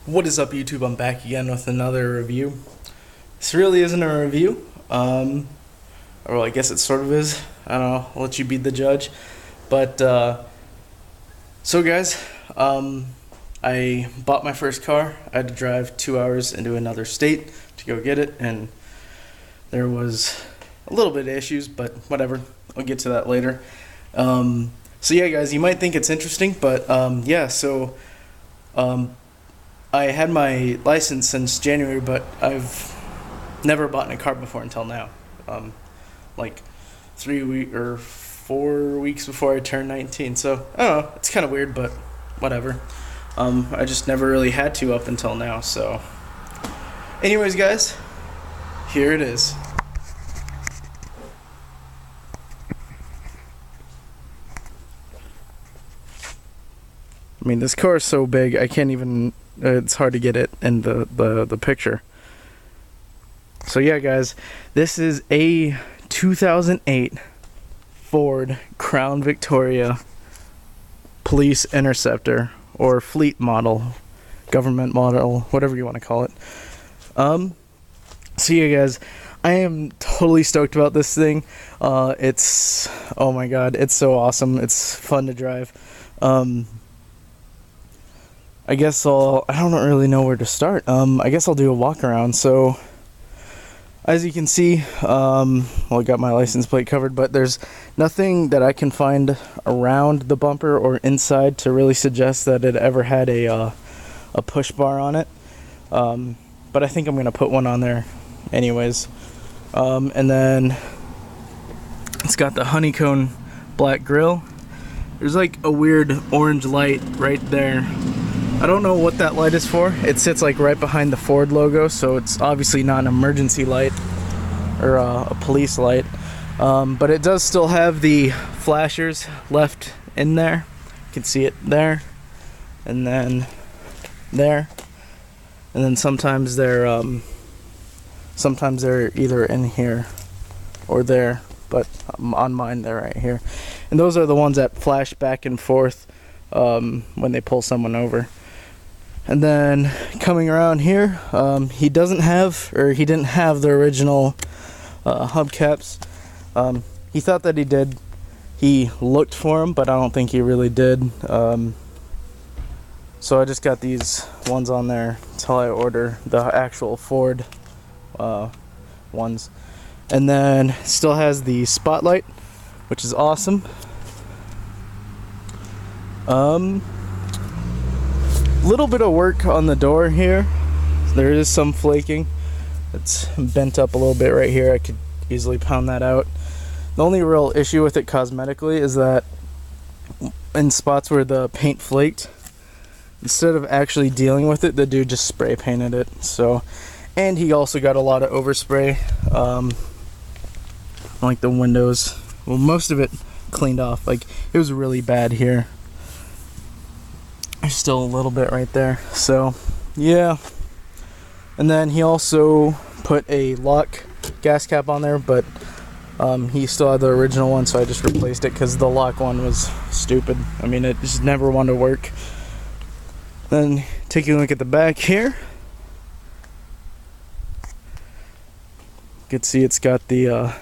What is up, YouTube? I'm back again with another review. This really isn't a review. Or I guess it sort of is. I don't know. I'll let you be the judge. But, so guys, I bought my first car. I had to drive 2 hours into another state to go get it, and there was a little bit of issues, but whatever. I'll get to that later. So yeah, guys, you might think it's interesting, but, I had my license since January, but I've never bought a car before until now. Like 4 weeks before I turned 19. So I don't know. It's kind of weird, but whatever. I just never really had to up until now. So, anyways, guys, here it is. I mean, this car is so big, I can't even. It's hard to get it in the picture. So yeah, guys, this is a 2008 Ford Crown Victoria Police Interceptor, or fleet model, government model, whatever you want to call it. So yeah, guys, I am totally stoked about this thing. It's, oh my god, it's so awesome. It's fun to drive. I guess I don't really know where to start. I guess I'll do a walk around. So, as you can see, I got my license plate covered, but there's nothing that I can find around the bumper or inside to really suggest that it ever had a push bar on it. But I think I'm gonna put one on there anyways. And then it's got the honeycomb black grille. There's like a weird orange light right there. I don't know what that light is for. It sits like right behind the Ford logo, so it's obviously not an emergency light or a police light. But it does still have the flashers left in there. You can see it there, and then there, and then sometimes they're either in here or there. But on mine, they're right here, and those are the ones that flash back and forth when they pull someone over. And then coming around here, he didn't have the original hubcaps. He thought that he did. He looked for them, but I don't think he really did. So I just got these ones on there until I order the actual Ford ones. And then it still has the spotlight, which is awesome. Little bit of work on the door here. There is some flaking. It's bent up a little bit right here. I could easily pound that out. The only real issue with it cosmetically is that in spots where the paint flaked, instead of actually dealing with it, the dude just spray painted it. So, and he also got a lot of overspray, like the windows. Well, most of it cleaned off. Like, it was really bad here. There's still a little bit right there. So, yeah. And then he also put a lock gas cap on there, but he still had the original one, so I just replaced it because the lock one was stupid. I mean, it just never wanted to work. Then taking a look at the back here, you can see it's got the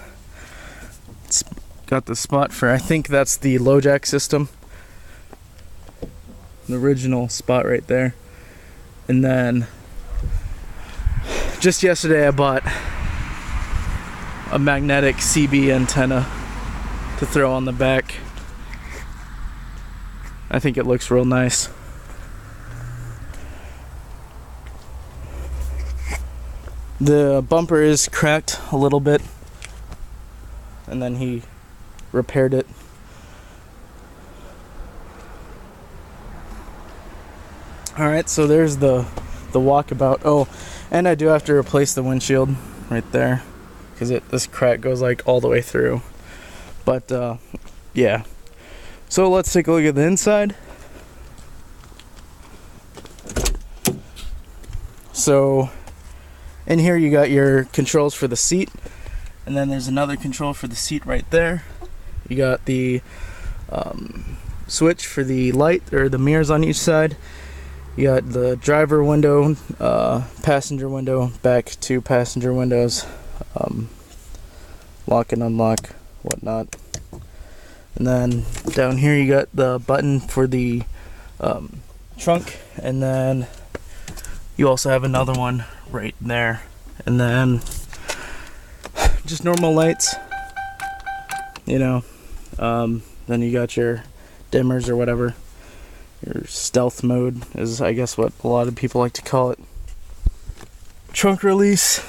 spot for, I think that's the low jack system. The original spot right there. And then just yesterday I bought a magnetic CB antenna to throw on the back. I think it looks real nice. The bumper is cracked a little bit, and then he repaired it. Alright, so there's the walkabout. Oh, and I do have to replace the windshield right there, because this crack goes like all the way through. But yeah. So let's take a look at the inside. So in here you got your controls for the seat, and then there's another control for the seat right there. You got the switch for the light or the mirrors on each side, You got the driver window, passenger window, back two passenger windows, lock and unlock, whatnot. And then down here you got the button for the trunk, and then you also have another one right there. And then just normal lights, you know. Then you got your dimmers or whatever. Your stealth mode is, I guess, what a lot of people like to call it. Trunk release,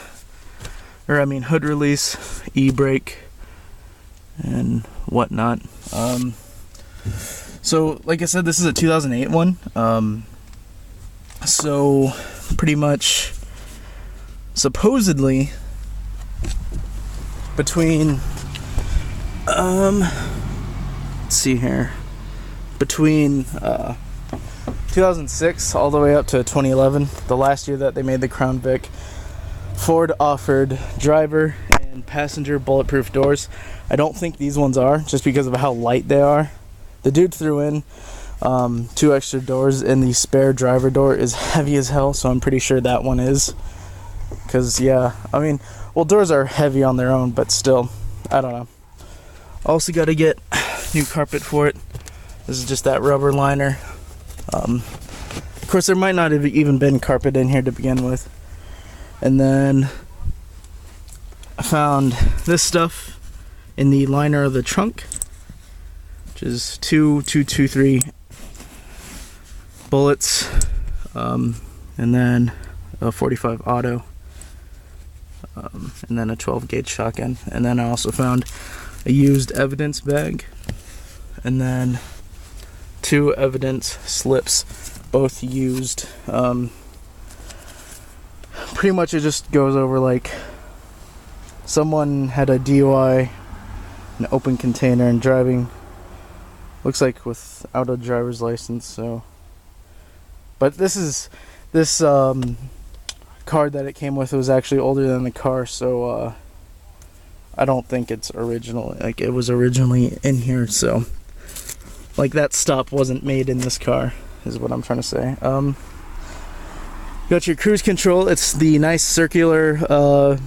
or I mean hood release, e-brake, and whatnot. So, like I said, this is a 2008 one. So, pretty much, supposedly, between, let's see here, between 2006 all the way up to 2011, the last year that they made the Crown Vic, Ford offered driver and passenger bulletproof doors. I don't think these ones are, just because of how light they are. The dude threw in 2 extra doors, and the spare driver door is heavy as hell, so I'm pretty sure that one is. Because, yeah, I mean, well, doors are heavy on their own, but still, I don't know. Also got to get new carpet for it. This is just that rubber liner. Of course, there might not have even been carpet in here to begin with. And then I found this stuff in the liner of the trunk, which is 2.223 bullets, and then a .45 auto, and then a 12 gauge shotgun. And then I also found a used evidence bag, and then 2 evidence slips, both used. Pretty much it just goes over like someone had a DUI, an open container, and driving, looks like without a driver's license. So, but this card that it came with was actually older than the car, so I don't think it's original. Like, it was originally in here, so like that stop wasn't made in this car, is what I'm trying to say. Got your cruise control. It's the nice circular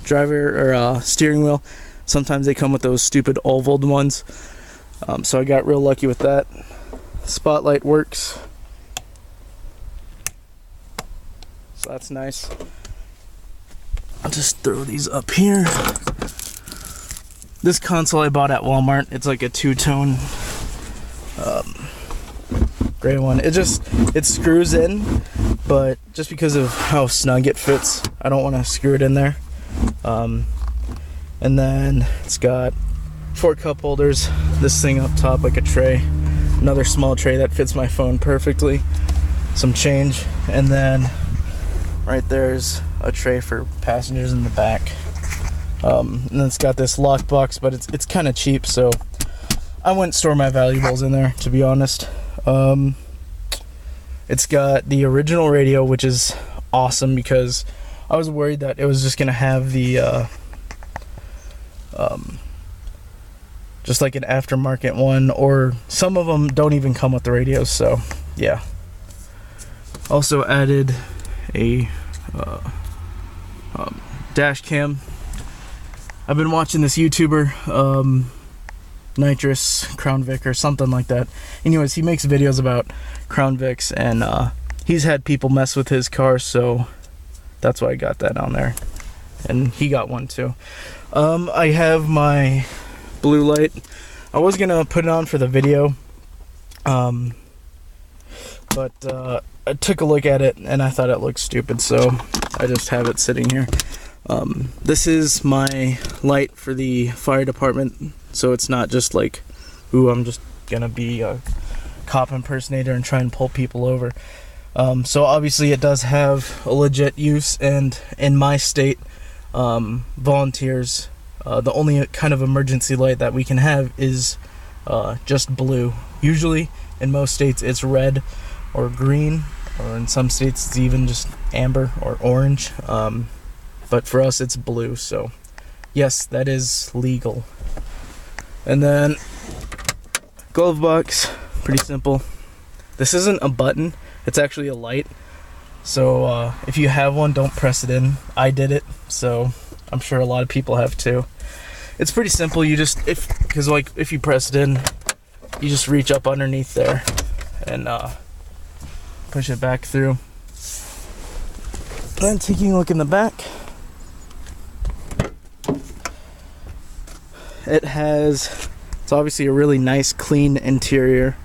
driver or steering wheel. Sometimes they come with those stupid ovaled ones, so I got real lucky with that. Spotlight works, so that's nice. I'll just throw these up here. This console I bought at Walmart. It's like a 2-tone gray one. It screws in, but just because of how snug it fits, I don't want to screw it in there. And then it's got 4 cup holders, this thing up top like a tray, another small tray that fits my phone perfectly, some change, and then right there's a tray for passengers in the back. And then it's got this lockbox, but it's kind of cheap, so I wouldn't store my valuables in there, to be honest. It's got the original radio, which is awesome, because I was worried that it was just gonna have the just like an aftermarket one, or some of them don't even come with the radios, so yeah. Also added a dash cam. I've been watching this YouTuber, Nitrous Crown Vic or something like that. Anyways, he makes videos about Crown Vics, and he's had people mess with his car, so that's why I got that on there. And he got one too. I have my blue light. I was gonna put it on for the video, but I took a look at it and I thought it looked stupid, so I just have it sitting here. This is my light for the fire department, so it's not just like, ooh, I'm just gonna be a cop impersonator and try and pull people over. So obviously it does have a legit use, and in my state, volunteers, the only kind of emergency light that we can have is just blue. Usually in most states it's red or green, or in some states it's even just amber or orange. But for us it's blue, so yes, that is legal. And then glove box, pretty simple. This isn't a button, It's actually a light. So if you have one, don't press it in. I did it, so I'm sure a lot of people have too. It's pretty simple. You just, because like if you press it in, you just reach up underneath there and push it back through. Then taking a look in the back, it's obviously a really nice clean interior.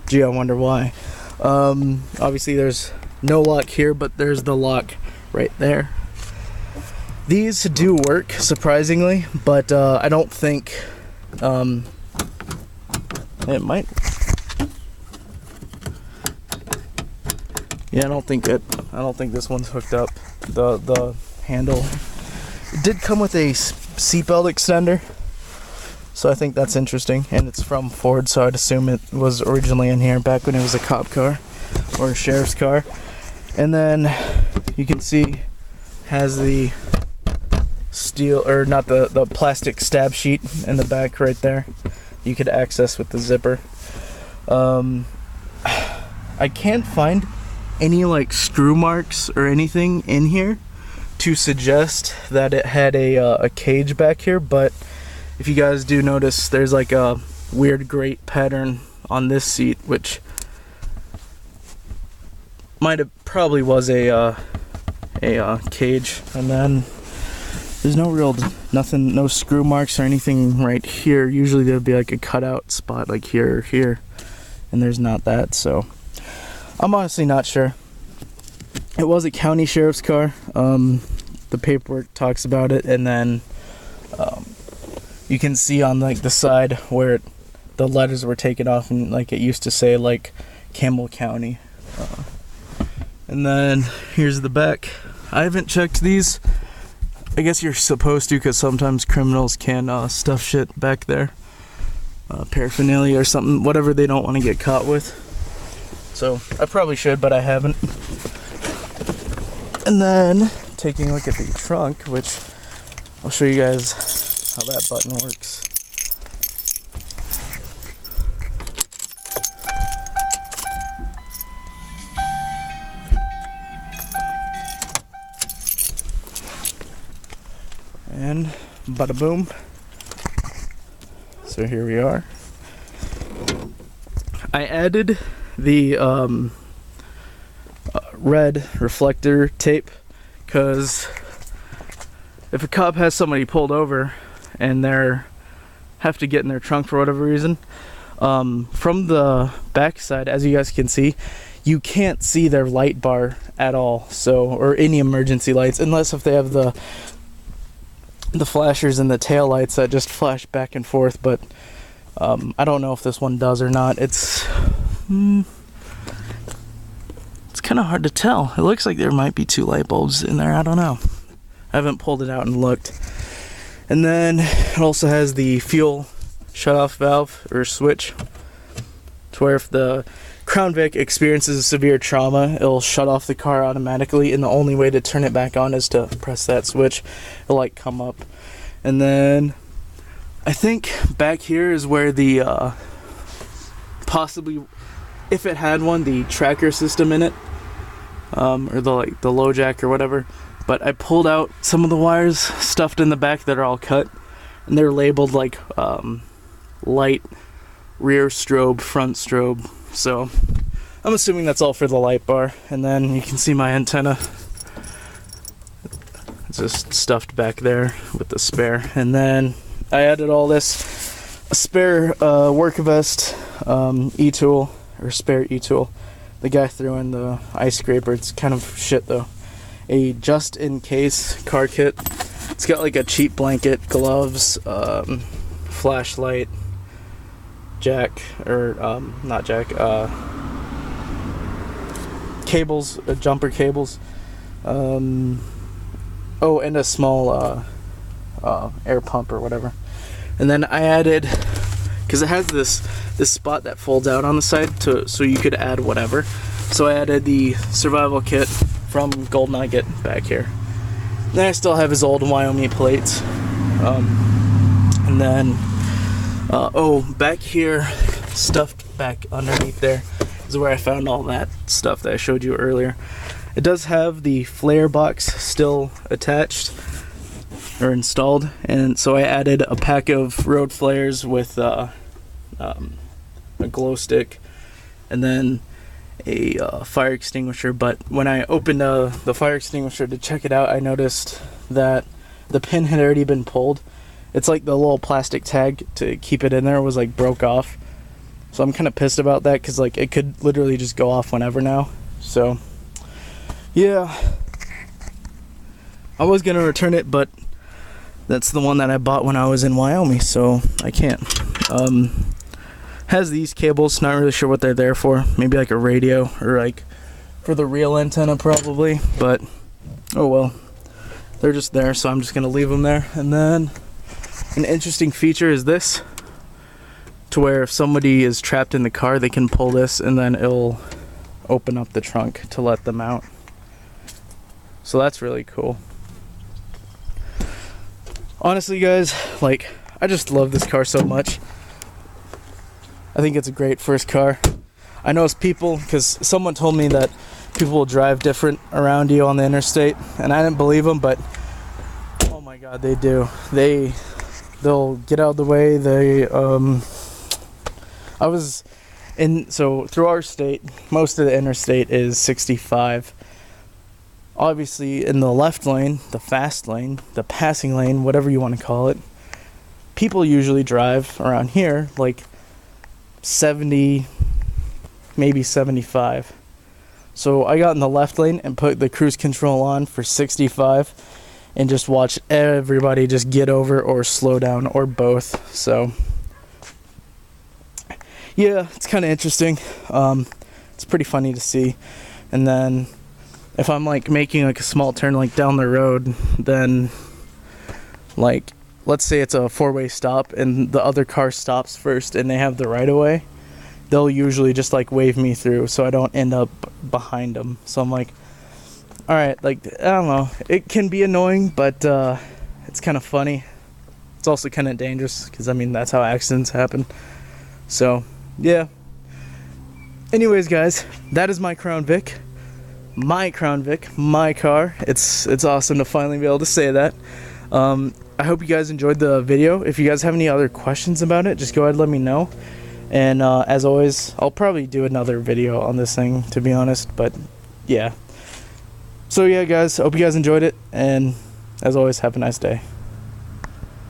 Gee, I wonder why. Obviously there's no lock here, but there's the lock right there. These do work, surprisingly, but I don't think it might. Yeah, I don't think this one's hooked up. The handle. It did come with a seatbelt extender, so I think that's interesting, and it's from Ford, so I'd assume it was originally in here back when it was a cop car or a sheriff's car. And then you can see has the steel, or not, the plastic stab sheet in the back right there. You could access with the zipper. I can't find any like screw marks or anything in here to suggest that it had a cage back here, but if you guys do notice, there's like a weird grate pattern on this seat, which probably was a cage. And then there's no screw marks or anything right here. Usually there'd be like a cutout spot like here or here, and there's not that, so I'm honestly not sure. It was a county sheriff's car. The paperwork talks about it, and then you can see on like the side where the letters were taken off, and like it used to say like Campbell County. And then here's the back. I haven't checked these. I guess you're supposed to, because sometimes criminals can stuff shit back there, paraphernalia or something, whatever they don't want to get caught with. So I probably should, but I haven't. And then taking a look at the trunk, which I'll show you guys how that button works. And bada boom. So here we are. I added the red reflector tape because if a cop has somebody pulled over and they're have to get in their trunk for whatever reason, from the back side, as you guys can see, you can't see their light bar at all, so, or any emergency lights, unless if they have the flashers and the tail lights that just flash back and forth. But I don't know if this one does or not. It's kind of hard to tell. It looks like there might be 2 light bulbs in there. I don't know. I haven't pulled it out and looked. And then it also has the fuel shutoff valve or switch, to where if the Crown Vic experiences severe trauma, it'll shut off the car automatically, and the only way to turn it back on is to press that switch. It'll like come up. And then I think back here is where the possibly, if it had one, the tracker system in it, or the low jack or whatever. But I pulled out some of the wires stuffed in the back that are all cut, and they're labeled like light, rear strobe, front strobe. So I'm assuming that's all for the light bar. And then you can see my antenna. It's just stuffed back there with the spare. And then I added all this, a spare work vest e-tool, or spare e-tool. The guy threw in the ice scraper. It's kind of shit though. A just in case car kit. It's got like a cheap blanket, gloves, flashlight, jack, or not jack, cables, jumper cables, oh, and a small air pump or whatever. And then I added, because it has this spot that folds out on the side so you could add whatever, so I added the survival kit from Gold Nugget back here. Then I still have his old Wyoming plates, and then oh, back here, stuffed back underneath there, is is where I found all that stuff that I showed you earlier. It does have the flare box still attached or installed, and so I added a pack of road flares with a glow stick and then a fire extinguisher. But when I opened the fire extinguisher to check it out, I noticed that the pin had already been pulled. It's like the little plastic tag to keep it in there was like broke off. So I'm kind of pissed about that because like it could literally just go off whenever now. So yeah, I was gonna return it, but that's the one that I bought when I was in Wyoming, so I can't. Has these cables, not really sure what they're there for. Maybe like a radio or like for the real antenna probably, but oh well. They're just there, so I'm just gonna leave them there. And then an interesting feature is this, to where if somebody is trapped in the car, they can pull this and then it'll open up the trunk to let them out. So that's really cool. Honestly guys, like, I just love this car so much. I think it's a great first car. I know it's people, because someone told me that people will drive different around you on the interstate, and I didn't believe them, but oh my god, they do. They'll get out of the way. So through our state, most of the interstate is 65. Obviously in the left lane, the fast lane, the passing lane, whatever you want to call it, people usually drive around here like 70, maybe 75. So I got in the left lane and put the cruise control on for 65 and just watch everybody just get over or slow down or both. So yeah, it's kind of interesting. It's pretty funny to see. And then if I'm like making like a small turn like down the road, then like let's say it's a four-way stop and the other car stops first and they have the right of way, they'll usually just like wave me through so I don't end up behind them. So I'm like, all right, like I don't know, it can be annoying, but it's kind of funny. It's also kind of dangerous because I mean that's how accidents happen. So yeah, anyways guys, that is my Crown Vic. My Crown Vic, my car. It's awesome to finally be able to say that. I hope you guys enjoyed the video. If you guys have any other questions about it, just go ahead and let me know. And as always, I'll probably do another video on this thing, to be honest, but yeah. So yeah guys, hope you guys enjoyed it, and as always, have a nice day.